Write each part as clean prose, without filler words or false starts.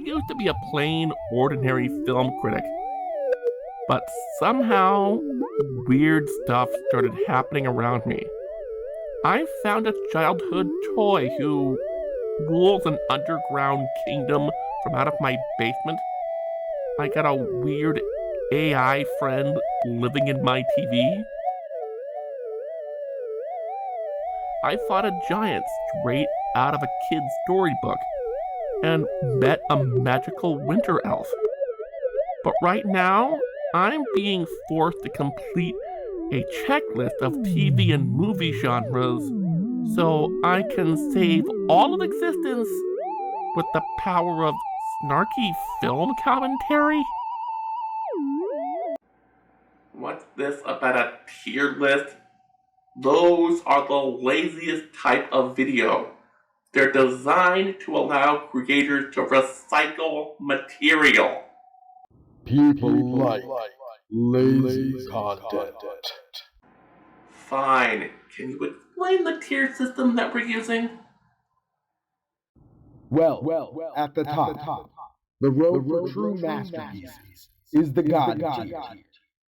used to be a plain, ordinary film critic, but somehow weird stuff started happening around me. I found a childhood toy who rules an underground kingdom from out of my basement. I got a weird AI friend living in my TV. I fought a giant straight out of a kid's storybook and met a magical winter elf. But right now, I'm being forced to complete a checklist of TV and movie genres so I can save all of existence with the power of snarky film commentary? What's this about a tier list? Those are the laziest type of video. They're designed to allow creators to recycle material. People like lazy content. Fine. Can you explain the tier system that we're using? Well, at the top, the road for true masterpieces is the God tier.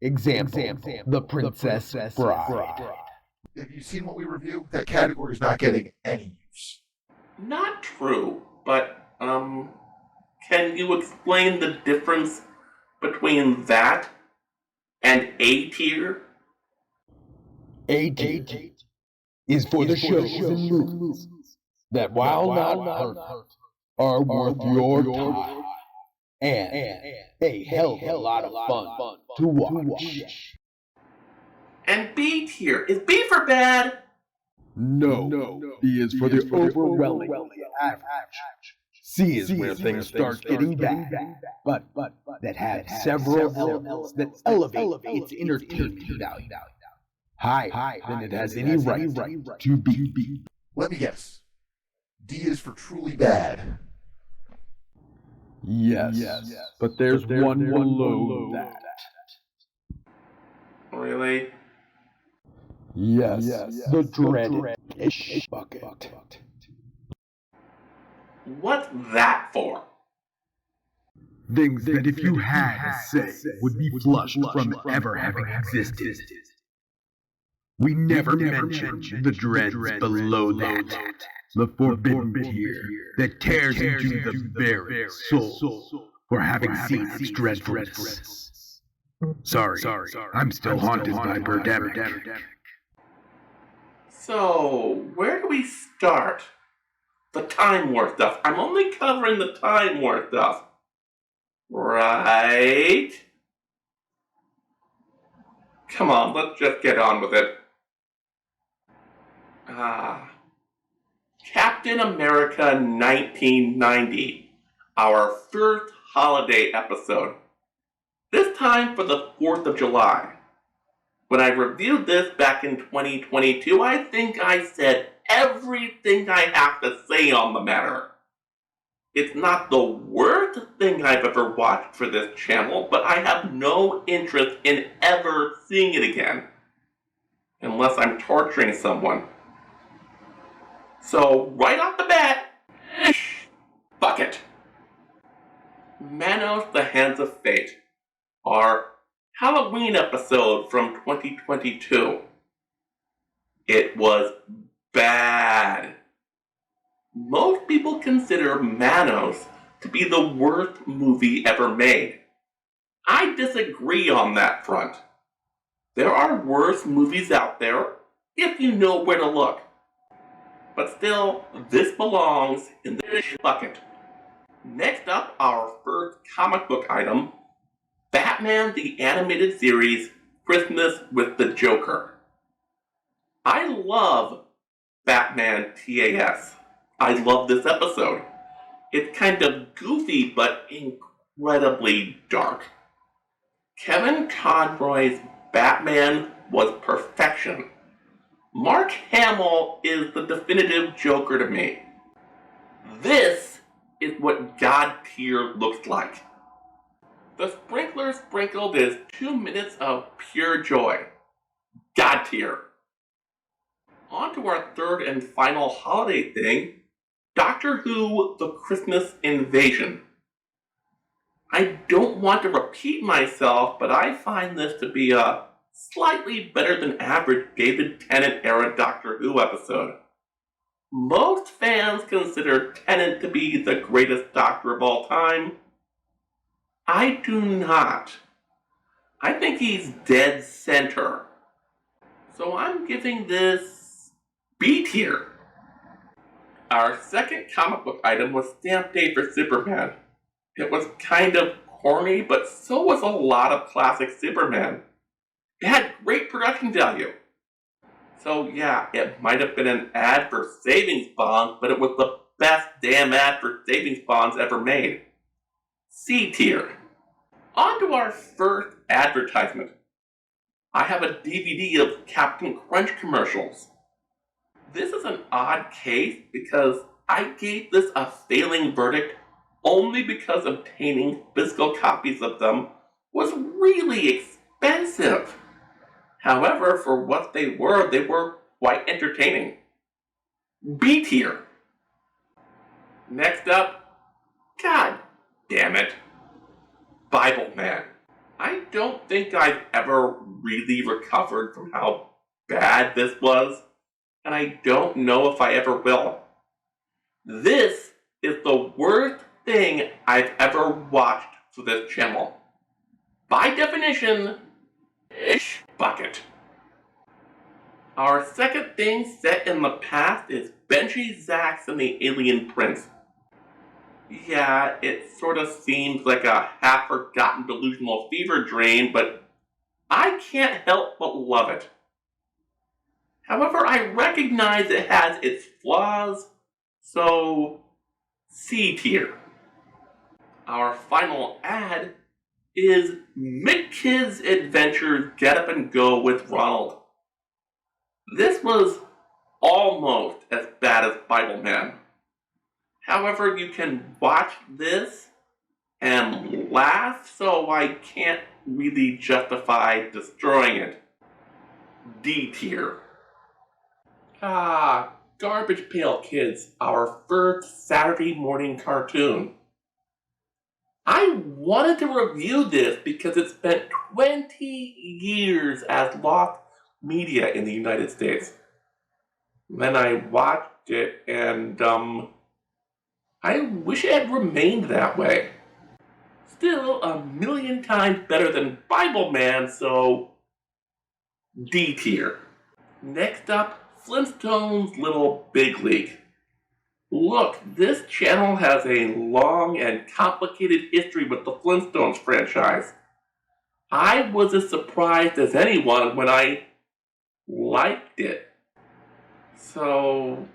Example, The Princess Bride. Have you seen what we review? That category is not getting any use. Not true, but, can you explain the difference between that and A tier? A tier is for the shows and movies that, while not perfect, are worth your time and a hell of a lot of fun to watch. And B tier, is B for bad? No, B is for the overwhelmingly average. C is where things start getting bad, but that have several elements that elevate its entertainment value higher than it has any right to be. Let me guess. D is for truly bad. Yes, but there's one below that. Really? Yes, the dreaded ish bucket. What's that for? Things that if you had a say would be flushed from ever having existed. We never mentioned the dreads below that. The forbidden tier that tears into the very soul for having seen its dreadfulness. Sorry, I'm still haunted by Birdemic. So, where do we start? The Time War stuff. I'm only covering the Time War stuff. Right? Come on, let's just get on with it. Captain America 1990, our first holiday episode. This time for the 4th of July. When I reviewed this back in 2022, I think I said everything I have to say on the matter. It's not the worst thing I've ever watched for this channel, but I have no interest in ever seeing it again. Unless I'm torturing someone. So, right off the bat, fuck it. Manos, the Hands of Fate, our Halloween episode from 2022. It was bad. Most people consider Manos to be the worst movie ever made. I disagree on that front. There are worse movies out there if you know where to look. But still, this belongs in the bucket. Next up, our first comic book item, Batman the Animated Series, Christmas with the Joker. I love Batman TAS. I love this episode. It's kind of goofy, but incredibly dark. Kevin Conroy's Batman was perfection. Mark Hamill is the definitive Joker to me. This is what God tier looks like. The sprinkler sprinkled is 2 minutes of pure joy. God tier. On to our third and final holiday thing, Doctor Who: The Christmas Invasion. I don't want to repeat myself, but I find this to be a slightly better than average David Tennant era Doctor Who episode. Most fans consider Tennant to be the greatest Doctor of all time. I do not. I think he's dead center. So I'm giving this B tier. Our second comic book item was Stamp Day for Superman. It was kind of corny, but so was a lot of classic Superman. It had great production value. So yeah, it might have been an ad for savings bonds, but it was the best damn ad for savings bonds ever made. C tier. On to our first advertisement. I have a DVD of Captain Crunch commercials. This is an odd case because I gave this a failing verdict only because obtaining physical copies of them was really expensive. However, for what they were quite entertaining. B tier. Next up, God damn it, Bible Man. I don't think I've ever really recovered from how bad this was, and I don't know if I ever will. This is the worst thing I've ever watched for this channel. By definition, ish bucket. Our second thing set in the past is Benji Zax and the Alien Prince. Yeah, it sort of seems like a half-forgotten delusional fever dream, but I can't help but love it. However, I recognize it has its flaws, so C tier. Our final ad is McKids Adventures Get Up and Go with Ronald. This was almost as bad as Bible Man. However, you can watch this and laugh, so I can't really justify destroying it. D tier. Garbage Pail Kids, our first Saturday morning cartoon. I wanted to review this because it spent 20 years as lost media in the United States. Then I watched it and, I wish it had remained that way. Still a million times better than Bible Man, so D tier. Next up, Flintstones Little Big League. Look, this channel has a long and complicated history with the Flintstones franchise. I was as surprised as anyone when I liked it. So,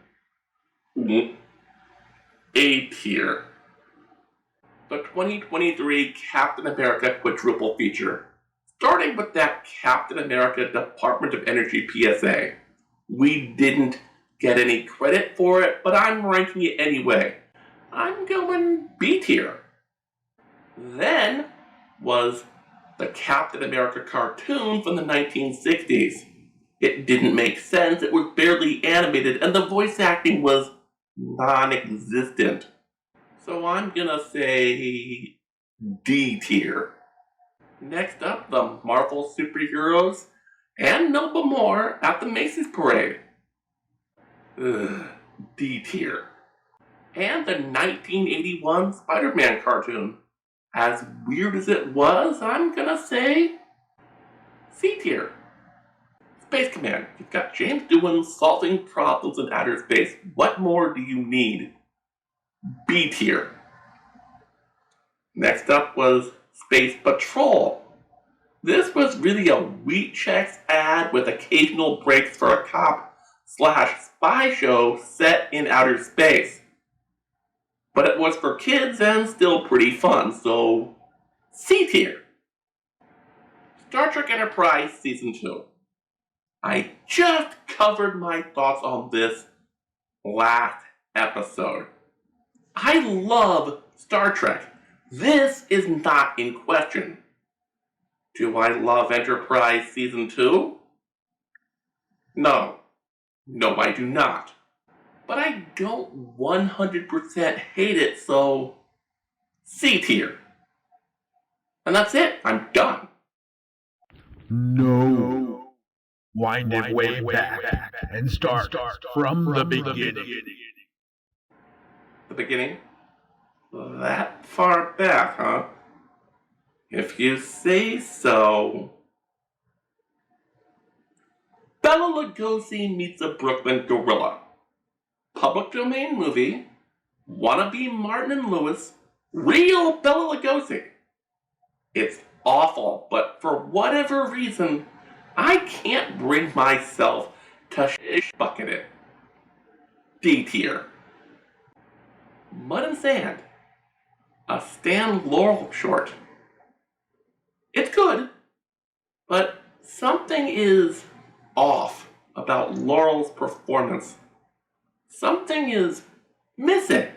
A tier. The 2023 Captain America quadruple feature. Starting with that Captain America Department of Energy PSA. We didn't get any credit for it, but I'm ranking it anyway. I'm going B tier. Then was the Captain America cartoon from the 1960s. It didn't make sense, it was barely animated, and the voice acting was non-existent. So I'm gonna say D tier. Next up, the Marvel superheroes and Nova More at the Macy's Parade. D tier. And the 1981 Spider-Man cartoon. As weird as it was, I'm gonna say C tier. Space Command. You've got James Doohan solving problems in outer space. What more do you need? B tier. Next up was Space Patrol. This was really a Wheat Checks ad with occasional breaks for a cop/spy show set in outer space. But it was for kids and still pretty fun, so C tier. Star Trek Enterprise Season 2. I just covered my thoughts on this last episode. I love Star Trek. This is not in question. Do I love Enterprise Season 2? No. No, I do not. But I don't 100% hate it, so C tier. And that's it. I'm done. No. Wind it way back and start from the beginning. The beginning? That far back, huh? If you say so. Bela Lugosi meets a Brooklyn gorilla. Public domain movie. Wannabe Martin and Lewis. Real Bela Lugosi. It's awful, but for whatever reason, I can't bring myself to bucket it. D tier. Mud and Sand. A Stan Laurel short. It's good, but something is off about Laurel's performance. Something is missing.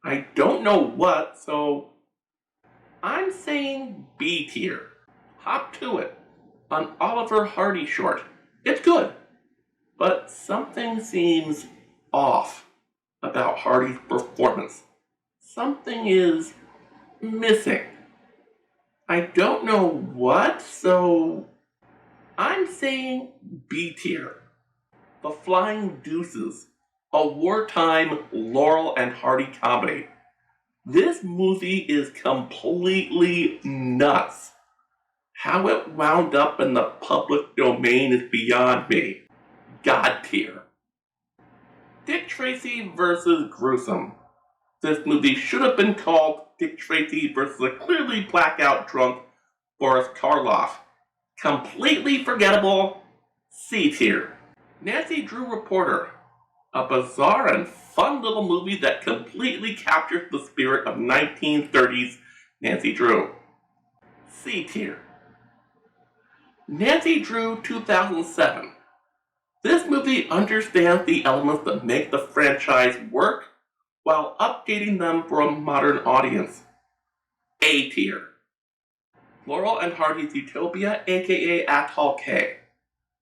I don't know what, so I'm saying B tier. Hop to it. An Oliver Hardy short. It's good, but something seems off about Hardy's performance. Something is missing. I don't know what, so I'm saying B tier. The Flying Deuces, a wartime Laurel and Hardy comedy. This movie is completely nuts. How it wound up in the public domain is beyond me. God tier. Dick Tracy versus Gruesome. This movie should have been called Dick Tracy versus a clearly blackout drunk Boris Karloff. Completely forgettable. C tier. Nancy Drew Reporter. A bizarre and fun little movie that completely captures the spirit of 1930s Nancy Drew. C tier. Nancy Drew 2007. This movie understands the elements that make the franchise work while updating them for a modern audience. A tier. Laurel and Hardy's Utopia, aka Atoll K.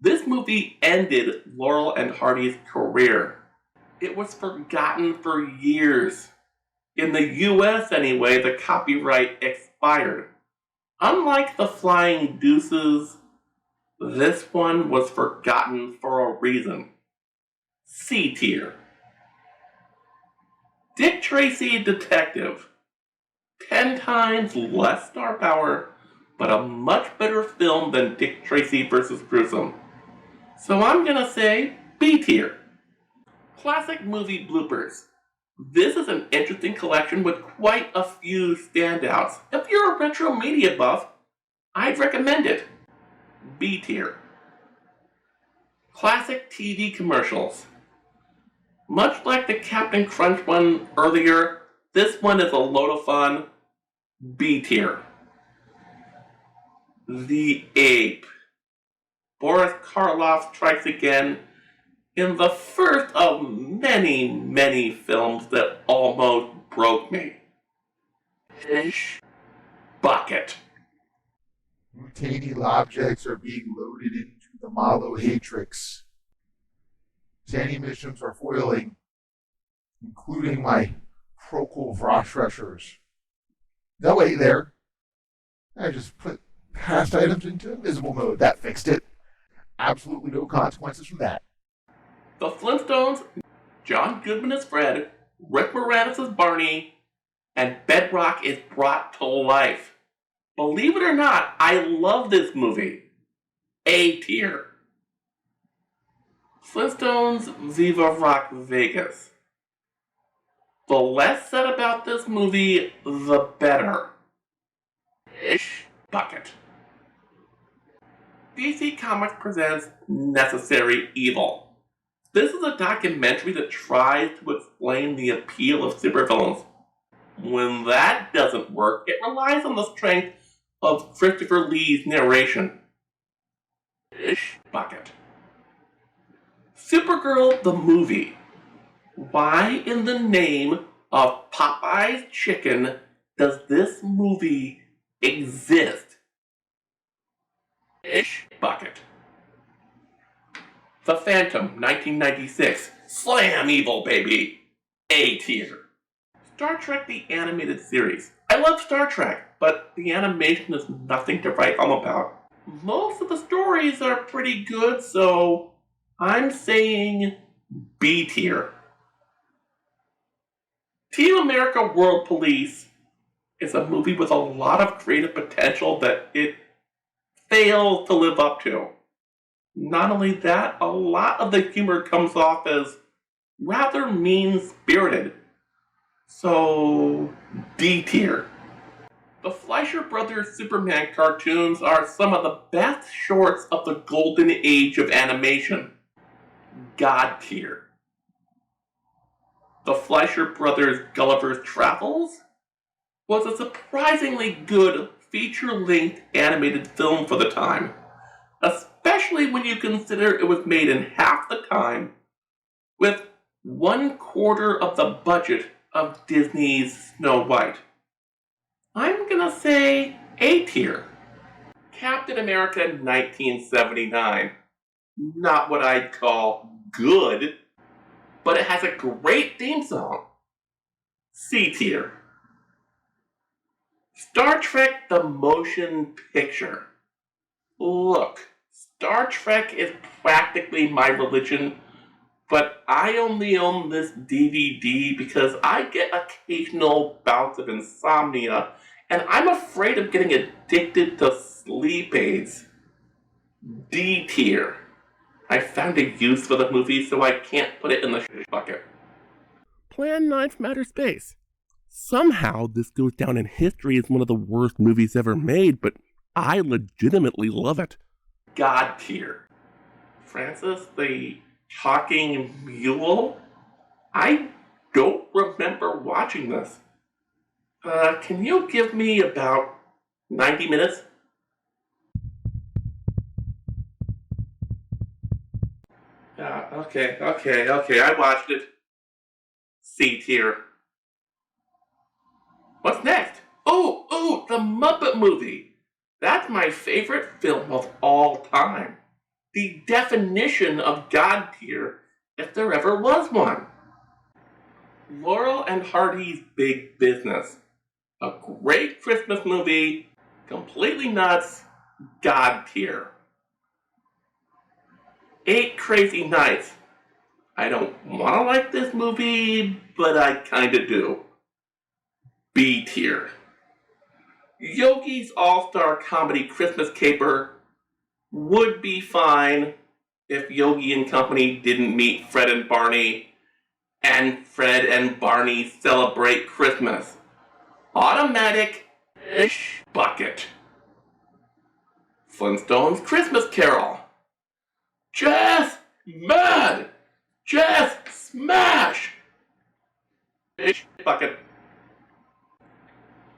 This movie ended Laurel and Hardy's career. It was forgotten for years. In the US anyway, the copyright expired. Unlike The Flying Deuces, this one was forgotten for a reason. C tier. Dick Tracy Detective. 10 times less star power, but a much better film than Dick Tracy vs. Gruesome. So I'm gonna say B tier. Classic movie bloopers. This is an interesting collection with quite a few standouts. If you're a retro media buff, I'd recommend it. B tier. Classic TV commercials. Much like the Captain Crunch one earlier, this one is a load of fun. B tier. The Ape. Boris Karloff strikes again in the first of many, many films that almost broke me. Fish bucket. Mutating objects are being loaded into the Malo Hatrix. Sandy missions are foiling, including my Procol Vroshrushers. No, wait there. I just put past items into invisible mode. That fixed it. Absolutely no consequences from that. The Flintstones, John Goodman as Fred, Rick Moranis as Barney, and Bedrock is brought to life. Believe it or not, I love this movie. A tier. Flintstones Viva Rock Vegas. The less said about this movie, the better. Ish bucket. DC Comics presents Necessary Evil. This is a documentary that tries to explain the appeal of supervillains. When that doesn't work, it relies on the strength of Christopher Lee's narration. Ish bucket. Supergirl the movie. Why in the name of Popeye's Chicken does this movie exist? Ish bucket. The Phantom, 1996. Slam evil, baby. A tier. Star Trek the Animated Series. I love Star Trek, but the animation is nothing to write home about. Most of the stories are pretty good, so I'm saying B tier. Team America World Police is a movie with a lot of creative potential that it fails to live up to. Not only that, a lot of the humor comes off as rather mean-spirited. So, D tier. The Fleischer Brothers Superman cartoons are some of the best shorts of the golden age of animation. God tier. The Fleischer Brothers Gulliver's Travels was a surprisingly good feature-length animated film for the time, especially when you consider it was made in half the time with 1/4 of the budget of Disney's Snow White. I'm gonna say A tier. Captain America 1979. Not what I'd call good, but it has a great theme song. C tier. Star Trek the Motion Picture. Look, Star Trek is practically my religion, but I only own this DVD because I get occasional bouts of insomnia, and I'm afraid of getting addicted to sleep aids. D tier. I found a use for the movie, so I can't put it in the shit bucket. Plan 9 from Outer Space. Somehow, this goes down in history as one of the worst movies ever made, but I legitimately love it. God tier. Francis the Talking Mule? I don't remember watching this. Can you give me about 90 minutes? Okay, I watched it. C tier. What's next? Oh, the Muppet Movie. That's my favorite film of all time. The definition of God tier, if there ever was one. Laurel and Hardy's Big Business. A great Christmas movie, completely nuts, God tier. 8 Crazy Nights. I don't want to like this movie, but I kinda do. B tier. Yogi's All-Star Comedy Christmas Caper would be fine if Yogi and company didn't meet Fred and Barney, and Fred and Barney celebrate Christmas. Automatic-ish bucket. Flintstones Christmas Carol. Jess mad! Jess smash! Ish bucket.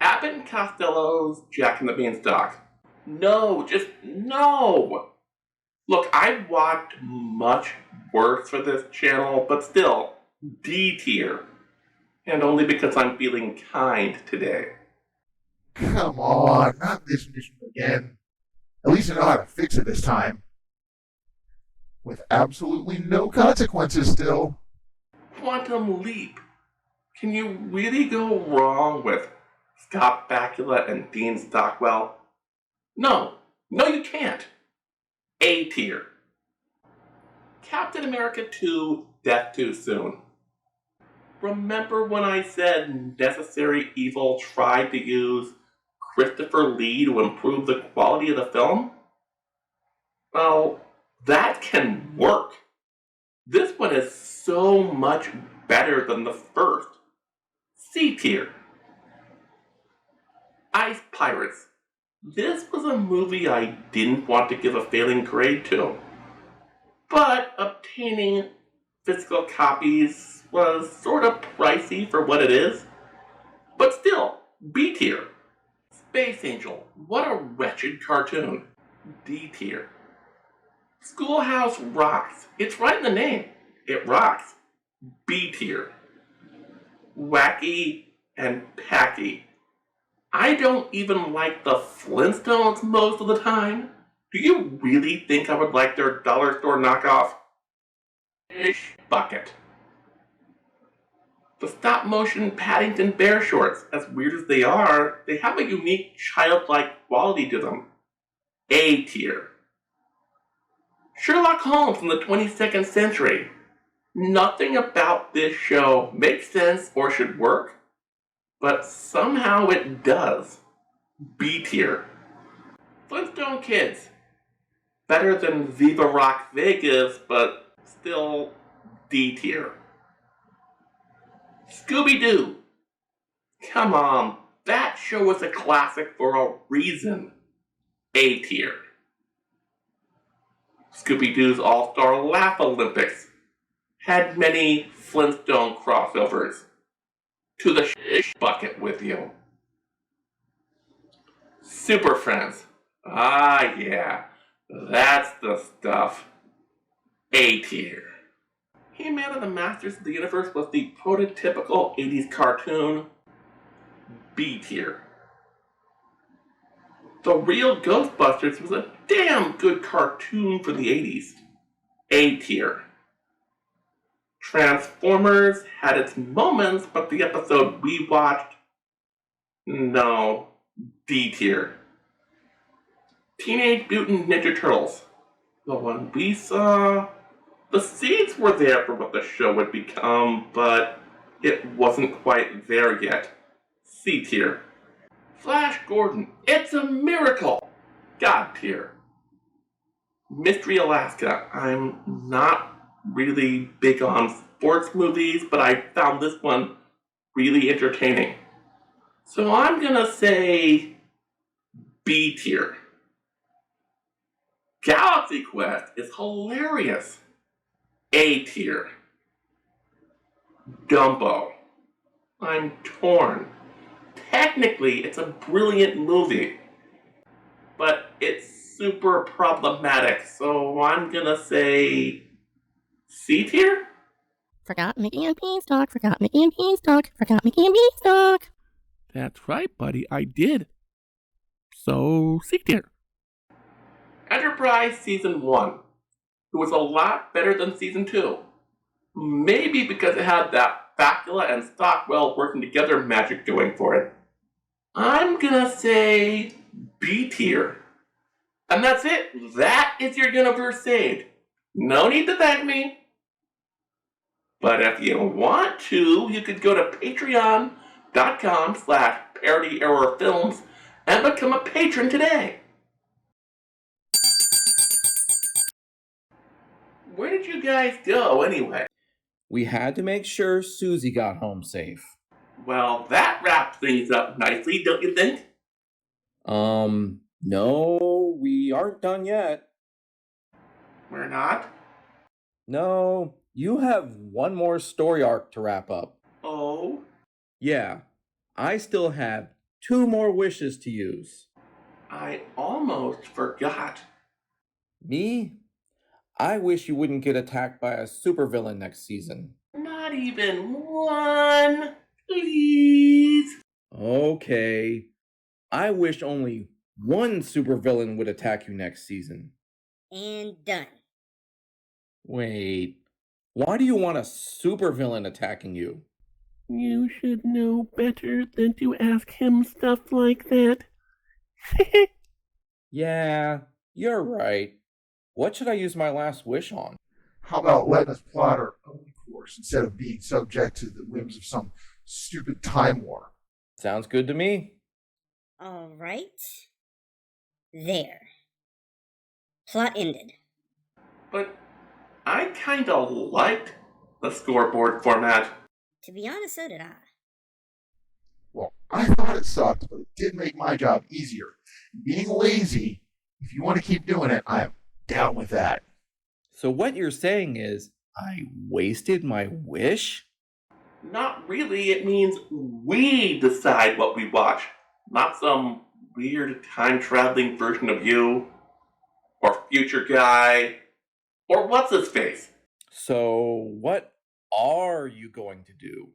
Abbott and Costello's Jack and the Beanstalk. No, just no! Look, I've watched much worse for this channel, but still, D tier. And only because I'm feeling kind today. Come on, not this mission again. At least I know how to fix it this time. With absolutely no consequences still. Quantum Leap. Can you really go wrong with Scott Bakula and Dean Stockwell? No, you can't. A tier. Captain America 2, Death Too Soon. Remember when I said Necessary Evil tried to use Christopher Lee to improve the quality of the film? Well, that can work. This one is so much better than the first. C tier. Ice Pirates. This was a movie I didn't want to give a failing grade to, but obtaining physical copies was sort of pricey for what it is. But still, B tier. Space Angel. What a wretched cartoon. D tier. Schoolhouse Rocks. It's right in the name. It rocks. B tier. Wacky and Packy. I don't even like the Flintstones most of the time. Do you really think I would like their dollar store knockoff? Ish bucket. The stop-motion Paddington Bear shorts, as weird as they are, they have a unique childlike quality to them. A tier. Sherlock Holmes in the 22nd century. Nothing about this show makes sense or should work, but somehow it does. B tier. Flintstone Kids. Better than Viva Rock Vegas, but still D tier. Scooby-Doo. Come on, that show was a classic for a reason. A tier. Scooby-Doo's All-Star Laugh Olympics had many Flintstone crossovers. To the bucket with you. Super Friends. Ah, yeah, that's the stuff. A tier. He-Man and the Masters of the Universe was the prototypical 80s cartoon. B tier. The Real Ghostbusters was a damn good cartoon for the 80s. A tier. Transformers had its moments, but the episode we watched, no. D tier. Teenage Mutant Ninja Turtles. The one we saw, the seeds were there for what the show would become, but it wasn't quite there yet. C tier. Flash Gordon, it's a miracle! God tier. Mystery Alaska, I'm not really big on sports movies, but I found this one really entertaining. So I'm gonna say B tier. Galaxy Quest is hilarious. A tier. Dumbo. I'm torn. Technically, it's a brilliant movie, but it's super problematic, so I'm gonna say C tier? Forgot Mickey and Beanstalk, forgot Mickey and Beanstalk, forgot Mickey and Beanstalk. That's right, buddy, I did. So, C tier. Enterprise Season 1. It was a lot better than Season 2. Maybe because it had that Bakula and Stockwell working together magic going for it. I'm gonna say B tier. And that's it. That is your universe saved. No need to thank me. But if you want to, you could go to patreon.com/parodyerrorfilms and become a patron today. Where did you guys go anyway? We had to make sure Susie got home safe. Well, that wraps things up nicely, don't you think? No, we aren't done yet. We're not? No, you have one more story arc to wrap up. Oh? Yeah, I still have 2 more wishes to use. I almost forgot. Me? I wish you wouldn't get attacked by a supervillain next season. Not even one, please. Okay. I wish only one supervillain would attack you next season. And done. Wait, why do you want a supervillain attacking you? You should know better than to ask him stuff like that. Yeah, you're right. What should I use my last wish on? How about letting us plot our own course instead of being subject to the whims of some stupid time war? Sounds good to me. All right. There. Plot ended. But I kinda liked the scoreboard format. To be honest, so did I. Well, I thought it sucked, but it did make my job easier. Being lazy, if you want to keep doing it, I am down with that. So what you're saying is, I wasted my wish? Not really, it means we decide what we watch, not some weird time-traveling version of you, or future guy, or what's his face. So what are you going to do?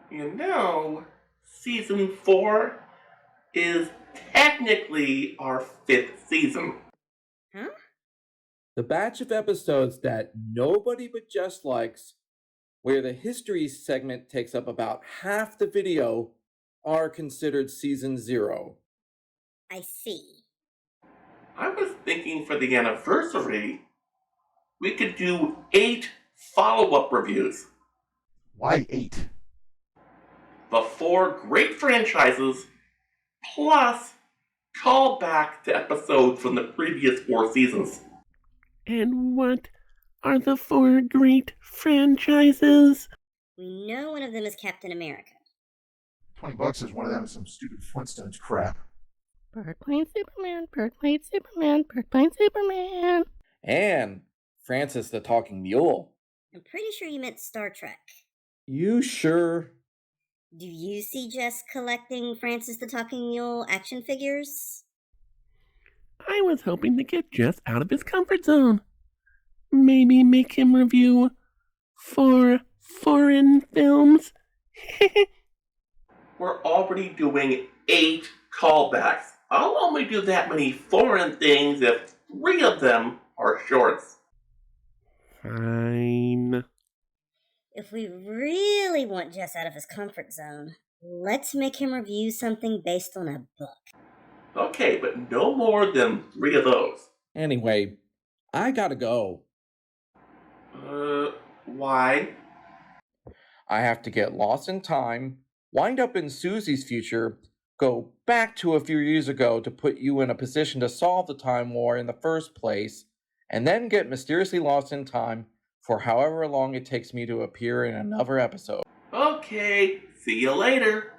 You know, season 4 is technically our 5th season. Huh? The batch of episodes that nobody but Jess likes where the history segment takes up about half the video, are considered season 0. I see. I was thinking for the anniversary, we could do 8 follow-up reviews. Why 8? The 4 great franchises, plus call back to episodes from the previous 4 seasons. And what are the 4 great franchises? We know one of them is Captain America. $20 is one of them, some stupid Flintstones crap. Birdplane Superman, Birdplane Superman, Birdplane Superman. And Francis the Talking Mule. I'm pretty sure you meant Star Trek. You sure? Do you see Jess collecting Francis the Talking Mule action figures? I was hoping to get Jess out of his comfort zone. Maybe make him review 4 foreign films. We're already doing 8 callbacks. I'll only do that many foreign things if 3 of them are shorts. Fine. If we really want Jess out of his comfort zone, let's make him review something based on a book. Okay, but no more than 3 of those. Anyway, I gotta go. Why? I have to get lost in time, wind up in Susie's future, go back to a few years ago to put you in a position to solve the Time War in the first place, and then get mysteriously lost in time for however long it takes me to appear in another episode. Okay, see you later.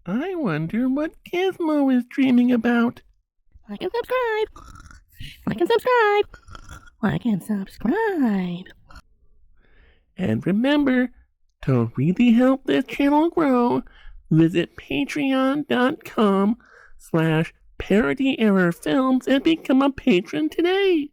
I wonder what Gizmo is dreaming about. Like and subscribe. Like and subscribe. Like and subscribe. And remember, to really help this channel grow, visit patreon.com/parodyerrorfilms and become a patron today.